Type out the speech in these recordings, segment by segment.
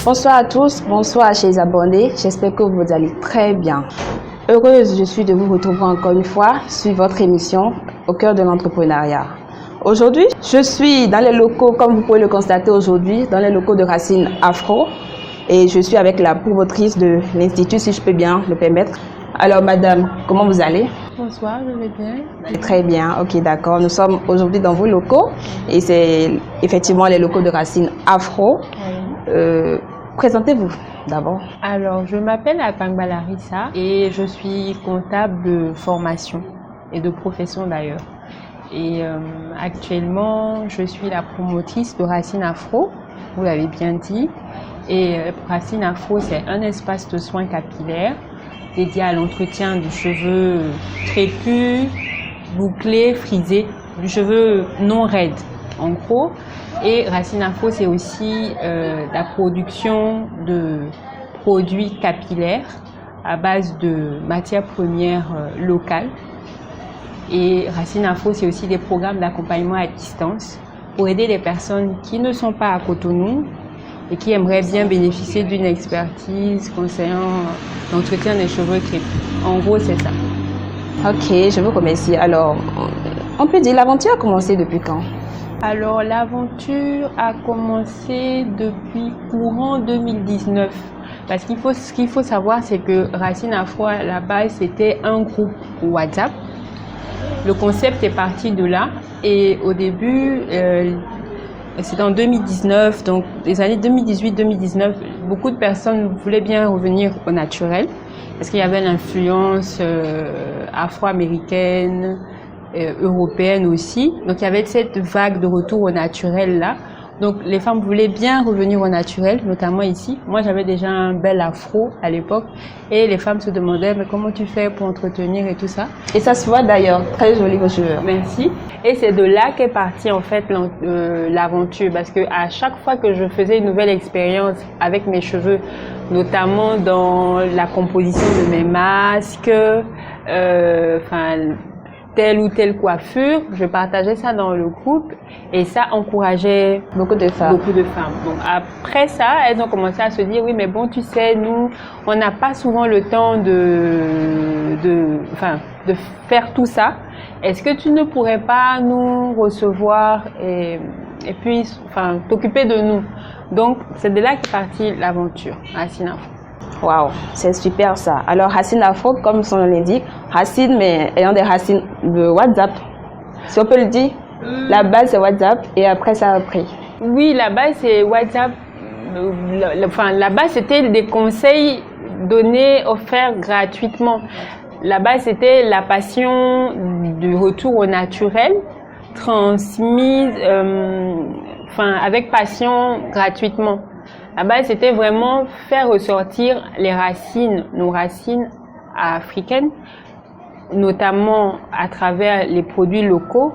Bonsoir à tous, bonsoir chez les abonnés, j'espère que vous allez très bien. Heureuse je suis de vous retrouver encore une fois sur votre émission Au cœur de l'entrepreneuriat. Aujourd'hui, je suis dans les locaux, comme vous pouvez le constater aujourd'hui, dans les locaux de Racine Afro et je suis avec la promotrice de l'Institut, si je peux bien le permettre. Alors madame, comment vous allez? Bonsoir, je vais bien. Très bien, ok, d'accord. Nous sommes aujourd'hui dans vos locaux et c'est effectivement les locaux de Racine Afro. Oui. Présentez-vous d'abord. Alors, je m'appelle Akangba Larissa et je suis comptable de formation et de profession d'ailleurs. Et actuellement, je suis la promotrice de Racine Afro, vous l'avez bien dit. Et Racine Afro, c'est un espace de soins capillaires dédié à l'entretien du cheveu crépus, bouclé, frisé, du cheveu non raide en gros. Et Racine Afro, c'est aussi la production de produits capillaires à base de matières premières locales. Et Racine Afro, c'est aussi des programmes d'accompagnement à distance pour aider les personnes qui ne sont pas à Cotonou et qui aimeraient bien bénéficier d'une expertise concernant l'entretien des cheveux crépus. En gros, c'est ça. Ok, je vous remercie. Alors, on peut dire l'aventure a commencé depuis quand? Alors, l'aventure a commencé depuis courant 2019. Parce ce qu'il faut savoir, c'est que Racine Afro, à la base, c'était un groupe WhatsApp. Le concept est parti de là. Et au début, c'était en 2019, donc les années 2018-2019, beaucoup de personnes voulaient bien revenir au naturel. Parce qu'il y avait l'influence afro-américaine, européenne aussi. Donc il y avait cette vague de retour au naturel là. Donc les femmes voulaient bien revenir au naturel, notamment ici. Moi j'avais déjà un bel afro à l'époque et les femmes se demandaient mais comment tu fais pour entretenir et tout ça. Et ça se voit d'ailleurs, très joli vos cheveux. Merci. Et c'est de là qu'est partie en fait l'aventure parce que à chaque fois que je faisais une nouvelle expérience avec mes cheveux, notamment dans la composition de mes masques, telle ou telle coiffure, je partageais ça dans le groupe et ça encourageait beaucoup de femmes. Donc après ça, elles ont commencé à se dire oui mais bon tu sais nous on n'a pas souvent le temps de faire tout ça. Est-ce que tu ne pourrais pas nous recevoir et puis t'occuper de nous? Donc c'est de là qu'est partie l'aventure Racine Afro. Waouh, c'est super ça. Alors Racine Afro, comme son nom l'indique, racine mais ayant des racines de WhatsApp. Si on peut le dire, la base c'est WhatsApp et après ça a pris. Oui, la base c'est WhatsApp. La base c'était des conseils donnés, offerts gratuitement. La base c'était la passion du retour au naturel, transmise avec passion gratuitement. La base, c'était vraiment faire ressortir les racines, nos racines africaines, notamment à travers les produits locaux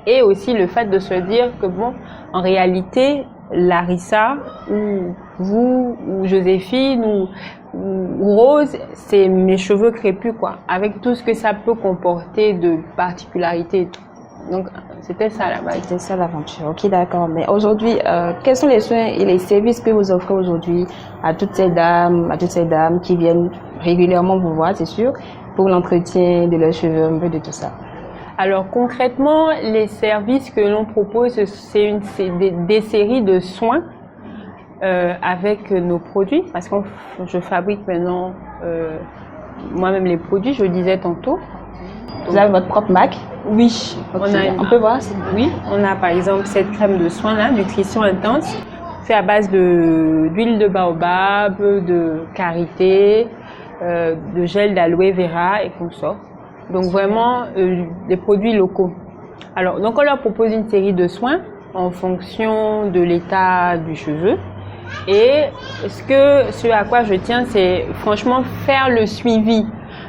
et aussi le fait de se dire que bon, en réalité, Larissa ou vous ou Joséphine ou Rose, c'est mes cheveux crépus quoi, avec tout ce que ça peut comporter de particularités et tout. Donc, c'était ça la base. C'était ça l'aventure. Ok, d'accord. Mais aujourd'hui, quels sont les soins et les services que vous offrez aujourd'hui à toutes ces dames qui viennent régulièrement vous voir, c'est sûr, pour l'entretien de leurs cheveux, un peu de tout ça? Alors, concrètement, les services que l'on propose, c'est des séries de soins avec nos produits, parce que je fabrique maintenant moi-même les produits, je le disais tantôt. Vous avez votre propre marque? Oui. Okay. On peut voir? Oui, on a par exemple cette crème de soin là, nutrition intense, fait à base d'huile de baobab, de karité, de gel d'aloe vera et consorts. Donc vraiment des produits locaux. Alors donc on leur propose une série de soins en fonction de l'état du cheveu. Et ce à quoi je tiens, c'est franchement faire le suivi.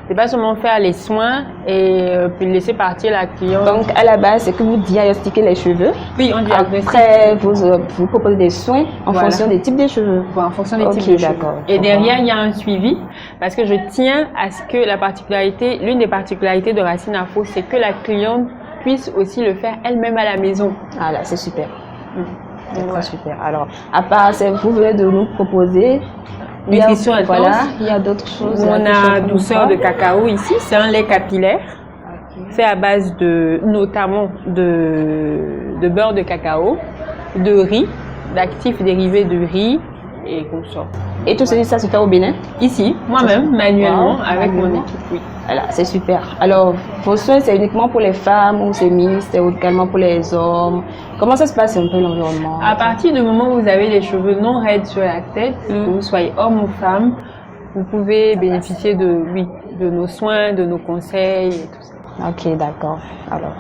C'est pas seulement faire les soins et puis laisser partir la cliente. Donc à la base, c'est que vous diagnostiquez les cheveux. Oui, on diagnostique. Après, vous proposez des soins en fonction des types de cheveux. Voilà, en fonction des types de cheveux. Et derrière, il y a un suivi parce que je tiens à ce que l'une des particularités de Racine Afro, c'est que la cliente puisse aussi le faire elle-même à la maison. Ah là, c'est super. C'est très super. Alors, à part, vous venez de nous proposer nutrition intense. Voilà, il y a d'autres choses. On a douceur de cacao ici, c'est un lait capillaire. C'est à base notamment de beurre de cacao, de riz, d'actifs dérivés de riz et consorts. Et tout ça se fait au Bénin? Ici, moi-même, manuellement, avec mon équipe, oui. Voilà, c'est super. Alors, vos soins, c'est uniquement pour les femmes ou c'est mixte, c'est également pour les hommes? Comment ça se passe un peu l'environnement? À partir du moment où vous avez les cheveux non raides sur la tête, que vous soyez homme ou femme, vous pouvez bénéficier de nos soins, de nos conseils et tout ça. Ok, d'accord. Alors,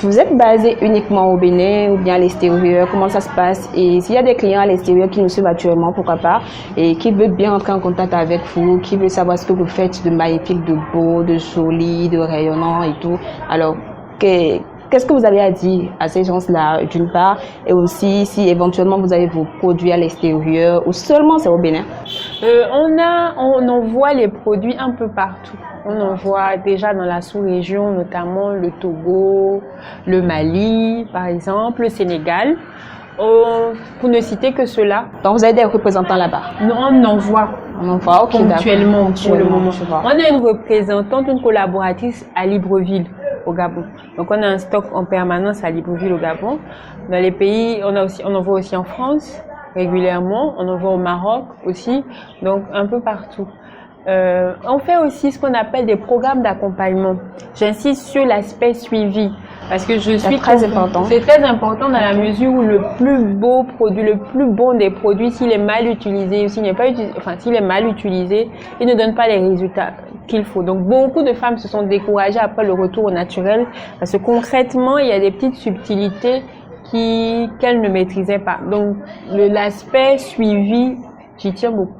vous êtes basé uniquement au Bénin ou bien à l'extérieur? Comment ça se passe? Et s'il y a des clients à l'extérieur qui nous suivent actuellement, pourquoi pas, et qui veulent bien entrer en contact avec vous, qui veulent savoir ce que vous faites de magnifique, de beau, de joli, de rayonnant et tout, alors qu'est-ce que vous avez à dire à ces gens-là d'une part, et aussi si éventuellement vous avez vos produits à l'extérieur ou seulement c'est au Bénin? On envoie les produits un peu partout. On envoie déjà dans la sous-région, notamment le Togo, le Mali, par exemple, le Sénégal, pour ne citer que cela. Donc vous avez des représentants là-bas? Non, on envoie. Okay, ponctuellement pour le moment. On a une représentante, une collaboratrice à Libreville, au Gabon. Donc on a un stock en permanence à Libreville, au Gabon. Dans les pays, on envoie aussi en France régulièrement, on envoie au Maroc aussi, donc un peu partout. On fait aussi ce qu'on appelle des programmes d'accompagnement. J'insiste sur l'aspect suivi parce que c'est très important. C'est très important dans la mesure où le plus beau produit, le plus bon des produits, s'il est mal utilisé ou s'il est mal utilisé, il ne donne pas les résultats qu'il faut. Donc beaucoup de femmes se sont découragées après le retour au naturel parce que concrètement, il y a des petites subtilités qu'elles ne maîtrisaient pas. Donc l'aspect suivi, j'y tiens beaucoup.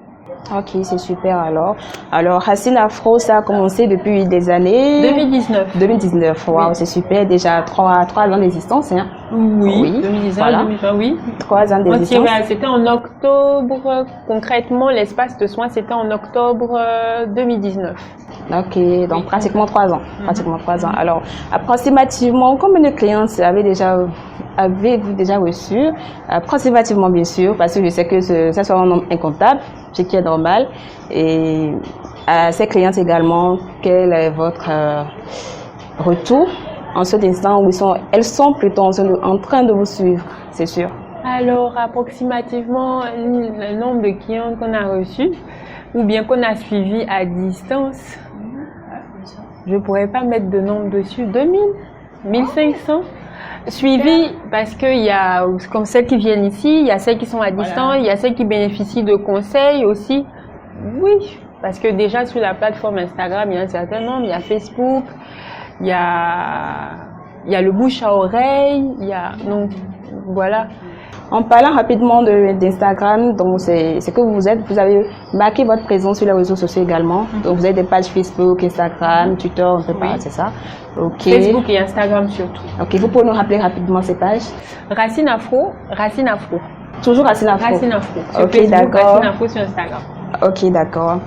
Ok, c'est super alors. Alors, Racine Afro, ça a commencé depuis des années... 2019. 2019, waouh, c'est super. Déjà 3 ans d'existence, hein? Oui, 2019, voilà. 2020, oui. 3 ans d'existence. C'était en octobre, concrètement, l'espace de soins, c'était en octobre 2019. Ok, donc pratiquement 3 ans. Pratiquement 3 ans. Alors, approximativement, combien de clients avez-vous déjà reçu? Approximativement, bien sûr, parce que je sais que ça soit un nombre incontable, ce qui est normal. Et à ces clientes également, quel est votre retour en cet instant où elles sont plutôt en train de vous suivre, c'est sûr? Alors, approximativement, le nombre de clients qu'on a reçus ou bien qu'on a suivis à distance, je ne pourrais pas mettre de nombre dessus, 2000, 1500. Suivi parce qu'il y a, comme celles qui viennent ici, il y a celles qui sont à distance, il y a celles qui bénéficient de conseils aussi. Oui, parce que déjà sur la plateforme Instagram, il y a un certain nombre, il y a Facebook, il y a le bouche à oreille, donc voilà. En parlant rapidement d'Instagram, donc c'est que vous avez marqué votre présence sur les réseaux sociaux également. Donc vous avez des pages Facebook, Instagram, Twitter, on peut pas, c'est ça? Ok. Facebook et Instagram surtout. Ok, vous pouvez nous rappeler rapidement ces pages? Racine Afro. Toujours Racine Afro. Racine Afro. Ok, d'accord. Racine Afro sur Instagram. Ok, d'accord.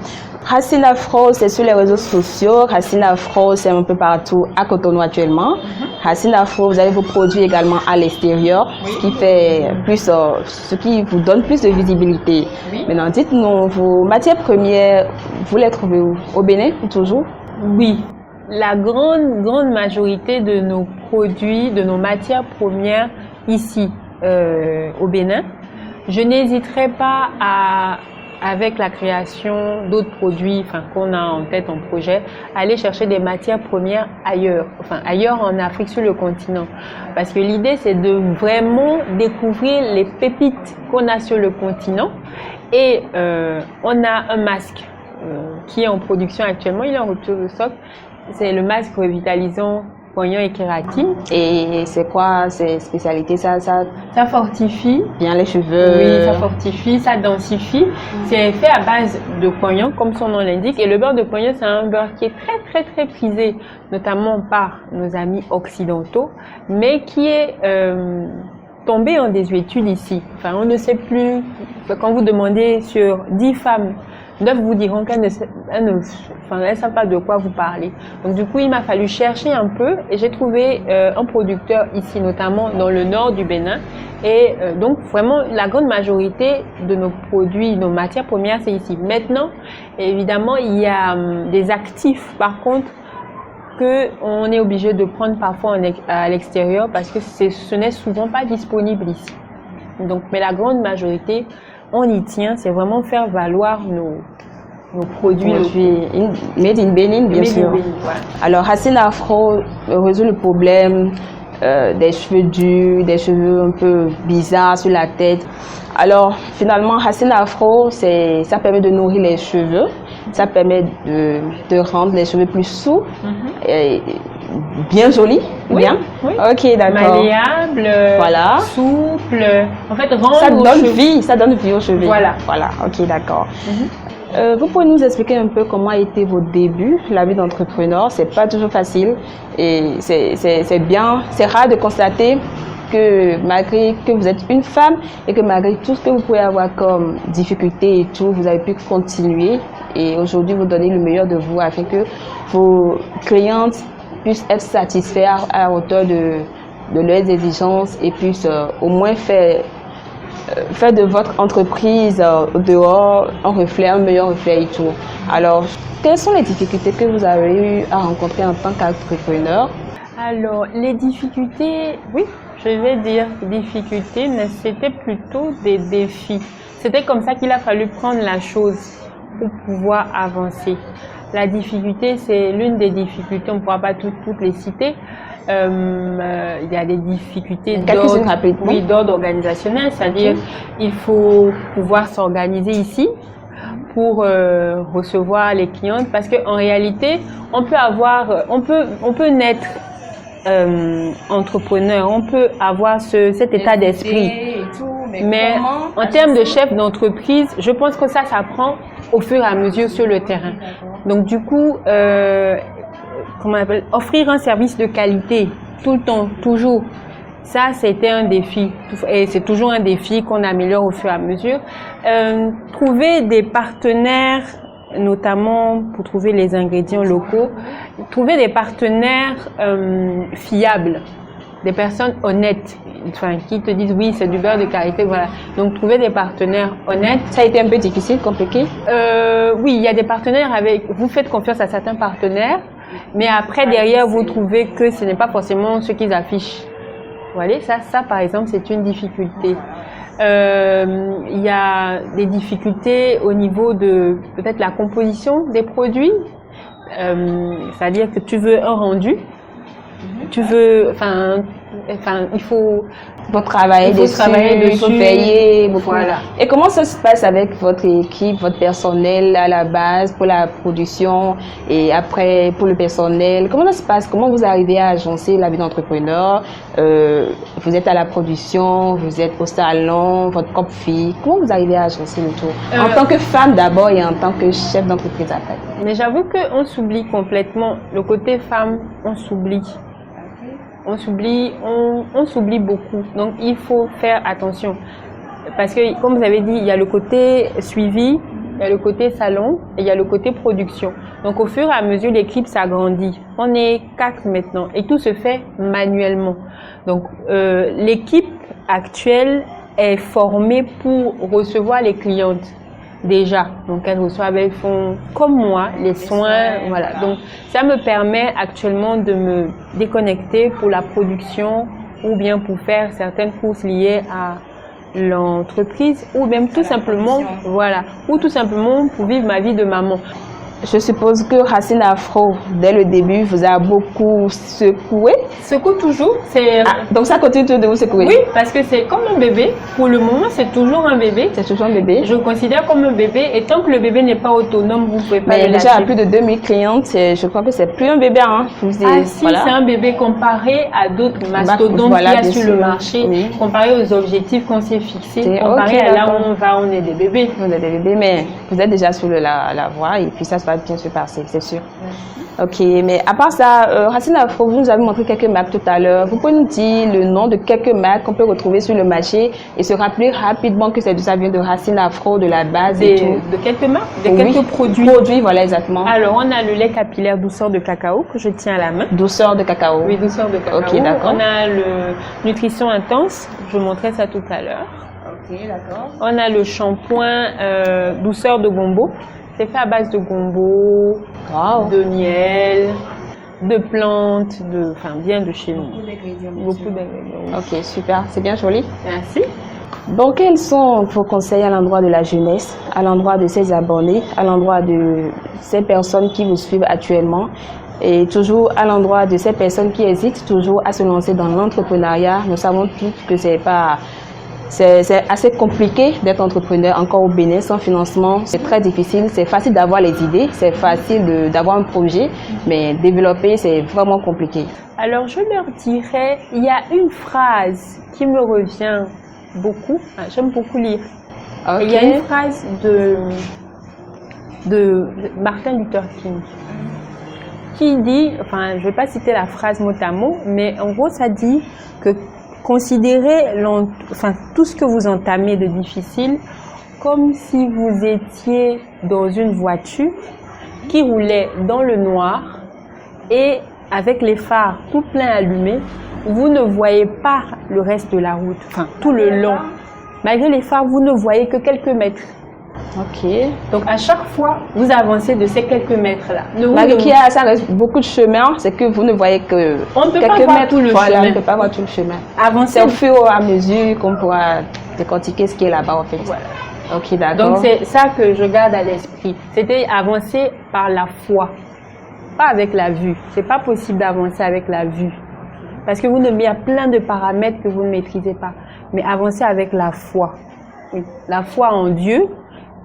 Racine Afro, c'est sur les réseaux sociaux. Racine Afro, c'est un peu partout à Cotonou actuellement. Racine Afro, vous avez vos produits également à l'extérieur, ce qui vous donne plus de visibilité. Oui. Maintenant, dites-nous, vos matières premières, vous les trouvez où? Au Bénin, toujours? Oui. La grande majorité de nos produits, de nos matières premières ici, au Bénin, je n'hésiterai pas avec la création d'autres produits qu'on a en tête en projet, aller chercher des matières premières ailleurs en Afrique, sur le continent. Parce que l'idée, c'est de vraiment découvrir les pépites qu'on a sur le continent. Et on a un masque qui est en production actuellement, il est en rupture de stock. C'est le masque revitalisant poignant et kératine. Et c'est quoi ces spécialités? Ça fortifie bien les cheveux. Oui, ça fortifie, ça densifie. C'est fait à base de poignant, comme son nom l'indique. Et le beurre de poignant, c'est un beurre qui est très prisé, notamment par nos amis occidentaux, mais qui est tombé en désuétude ici. On ne sait plus. Quand vous demandez sur 10 femmes d'autres vous diront qu'elles ne savent pas de quoi vous parlez. Donc du coup, il m'a fallu chercher un peu et j'ai trouvé un producteur ici, notamment dans le nord du Bénin. Et donc vraiment, la grande majorité de nos produits, nos matières premières, c'est ici. Maintenant, évidemment, il y a des actifs, par contre, qu'on est obligé de prendre parfois à l'extérieur parce que ce n'est souvent pas disponible ici. Donc, mais la grande majorité, on y tient, c'est vraiment faire valoir nos produits. Made in Benin, bien sûr. Voilà. Alors, Racine Afro résout le problème des cheveux durs, des cheveux un peu bizarres sur la tête. Alors, finalement, Racine Afro, ça permet de nourrir les cheveux. Ça permet de rendre les cheveux plus souples, et bien jolis. Oui, bien. Oui. Ok, d'accord. Malléable, voilà. souple. En fait, rendre ça donne vie, ça donne vie aux cheveux. Voilà. Voilà. Ok, d'accord. Vous pouvez nous expliquer un peu comment a été vos débuts, la vie d'entrepreneur? C'est pas toujours facile et c'est rare de constater que malgré que vous êtes une femme et que malgré tout ce que vous pouvez avoir comme difficulté et tout, vous avez pu continuer et aujourd'hui vous donnez le meilleur de vous afin que vos clientes puissent être satisfaits à la hauteur de leurs exigences et puissent au moins faire de votre entreprise dehors un meilleur reflet et tout. Alors, quelles sont les difficultés que vous avez eu à rencontrer en tant qu'entrepreneur? Alors, les difficultés, oui, je vais dire difficultés, mais c'était plutôt des défis. C'était comme ça qu'il a fallu prendre la chose pour pouvoir avancer. La difficulté, c'est l'une des difficultés, on ne pourra pas toutes les citer. Il y a des difficultés d'ordre organisationnel, c'est-à-dire il faut pouvoir s'organiser ici pour recevoir les clientes parce qu'en réalité, on peut naître entrepreneur, on peut avoir cet état d'esprit. Mais en termes de chef d'entreprise, je pense que ça s'apprend au fur et à mesure sur le terrain. Donc du coup, comment on appelle, offrir un service de qualité tout le temps, toujours. Ça, c'était un défi et c'est toujours un défi qu'on améliore au fur et à mesure. Trouver des partenaires, notamment pour trouver les ingrédients locaux, trouver des partenaires fiables, des personnes honnêtes, enfin, qui te disent oui, c'est du beurre de qualité, voilà. Donc trouver des partenaires honnêtes. Ça a été un peu difficile, compliqué? Oui, il y a des partenaires vous faites confiance à certains partenaires, mais après derrière vous trouvez que ce n'est pas forcément ce qu'ils affichent. Voilà, ça par exemple c'est une difficulté. Il y a des difficultés au niveau de peut-être la composition des produits, c'est-à-dire que tu veux un rendu, il faut travailler dessus, il faut payer beaucoup. Voilà. Et comment ça se passe avec votre équipe, votre personnel à la base pour la production et après pour le personnel? Comment ça se passe? Comment vous arrivez à agencer la vie d'entrepreneur? Vous êtes à la production, vous êtes au salon, votre propre fille. Comment vous arrivez à agencer le tout? En tant que femme d'abord et en tant que chef d'entreprise après. Mais j'avoue qu'on s'oublie complètement. Le côté femme, on s'oublie. On s'oublie beaucoup. Donc, il faut faire attention. Parce que, comme vous avez dit, il y a le côté suivi, il y a le côté salon et il y a le côté production. Donc, au fur et à mesure, l'équipe s'agrandit. On est 4 maintenant et tout se fait manuellement. Donc, l'équipe actuelle est formée pour recevoir les clientes. Déjà, donc elles reçoivent, elles font comme moi les soins, voilà. Donc ça me permet actuellement de me déconnecter pour la production ou bien pour faire certaines courses liées à l'entreprise ou même tout simplement, voilà, ou tout simplement pour vivre ma vie de maman. Je suppose que Racine Afro, dès le début, vous a beaucoup secoué. Secoue toujours. Donc ça continue de vous secouer? Oui, parce que c'est comme un bébé. Pour le moment, c'est toujours un bébé. C'est toujours un bébé. Je le considère comme un bébé. Et tant que le bébé n'est pas autonome, vous ne pouvez pas le lâcher. Déjà, à plus de 2000 clientes, je crois que c'est plus un bébé. Hein. Si, voilà. C'est un bébé comparé à d'autres mastodontes qu'il y a sur le marché, comparé aux objectifs qu'on s'est fixés, comparé à là où on va, on est des bébés. On est des bébés, mais vous êtes déjà sur la voie et puis ça va bien se passer, c'est sûr. Ok, mais à part ça, Racine Afro, vous nous avez montré quelques marques tout à l'heure. Vous pouvez nous dire le nom de quelques marques qu'on peut retrouver sur le marché et se rappeler rapidement que ça vient de Racine Afro, de la base et tout. De quelques marques, de quelques produits. Produits, voilà exactement. Alors, on a le lait capillaire douceur de cacao que je tiens à la main. Douceur de cacao. Oui, douceur de cacao. Ok, d'accord. On a le nutrition intense, je montrais ça tout à l'heure. Ok, d'accord. On a le shampoing douceur de gombo. C'est fait à base de gombo, de miel, de plantes, bien de chez nous. Beaucoup d'ingrédients. Ok, super, c'est bien joli. Merci. Donc, quels sont vos conseils à l'endroit de la jeunesse, à l'endroit de ses abonnés, à l'endroit de ces personnes qui vous suivent actuellement et toujours à l'endroit de ces personnes qui hésitent toujours à se lancer dans l'entrepreneuriat? Nous savons tous que c'est assez compliqué d'être entrepreneur encore au Bénin sans financement. C'est très difficile. C'est facile d'avoir les idées, c'est facile d'avoir un projet, mais développer, c'est vraiment compliqué. Alors, je leur dirais, il y a une phrase qui me revient beaucoup. J'aime beaucoup lire. Okay. Il y a une phrase de Martin Luther King qui dit, je ne vais pas citer la phrase mot à mot, mais en gros, ça dit que considérez tout ce que vous entamez de difficile comme si vous étiez dans une voiture qui roulait dans le noir et avec les phares tout plein allumés, vous ne voyez pas le reste de la route, tout le long. Malgré les phares, vous ne voyez que quelques mètres. Ok. Donc à chaque fois, vous avancez de ces quelques mètres-là. Malgré qu'il y a ça reste beaucoup de chemin, c'est que vous ne voyez que quelques mètres. Tout le chemin. On ne peut pas voir tout le chemin. Avancer au fur et à mesure qu'on pourra décortiquer ce qui est là-bas en fait. Voilà. Ok, d'accord. Donc c'est ça que je garde à l'esprit. C'était avancer par la foi, pas avec la vue. C'est pas possible d'avancer avec la vue. Parce que il y a plein de paramètres que vous ne maîtrisez pas. Mais avancer avec la foi. Oui. La foi en Dieu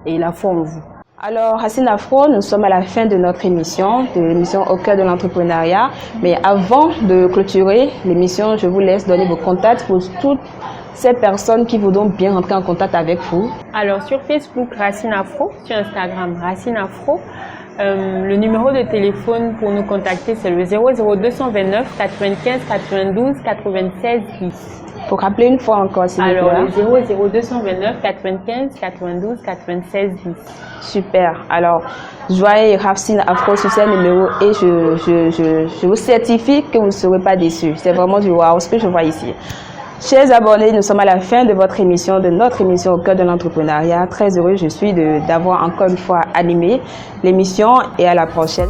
et la foi en vous. Alors, Racine Afro, nous sommes à la fin de notre émission, de l'émission Au cœur de l'entrepreneuriat. Mais avant de clôturer l'émission, je vous laisse donner vos contacts pour toutes ces personnes qui voudront bien rentrer en contact avec vous. Alors, sur Facebook, Racine Afro, sur Instagram, Racine Afro. Le numéro de téléphone pour nous contacter, c'est le 00229 95 92 96 10. Pour rappeler une fois encore, s'il vous plaît. Alors, le 00229 95 92 96 10. Super. Alors, joignez Racine Afro sur ces numéros et je vous certifie que vous ne serez pas déçus. C'est vraiment du wow ce que je vois ici. Chers abonnés, nous sommes à la fin de notre émission Au cœur de l'entrepreneuriat. Très heureux, je suis d'avoir encore une fois animé l'émission et à la prochaine.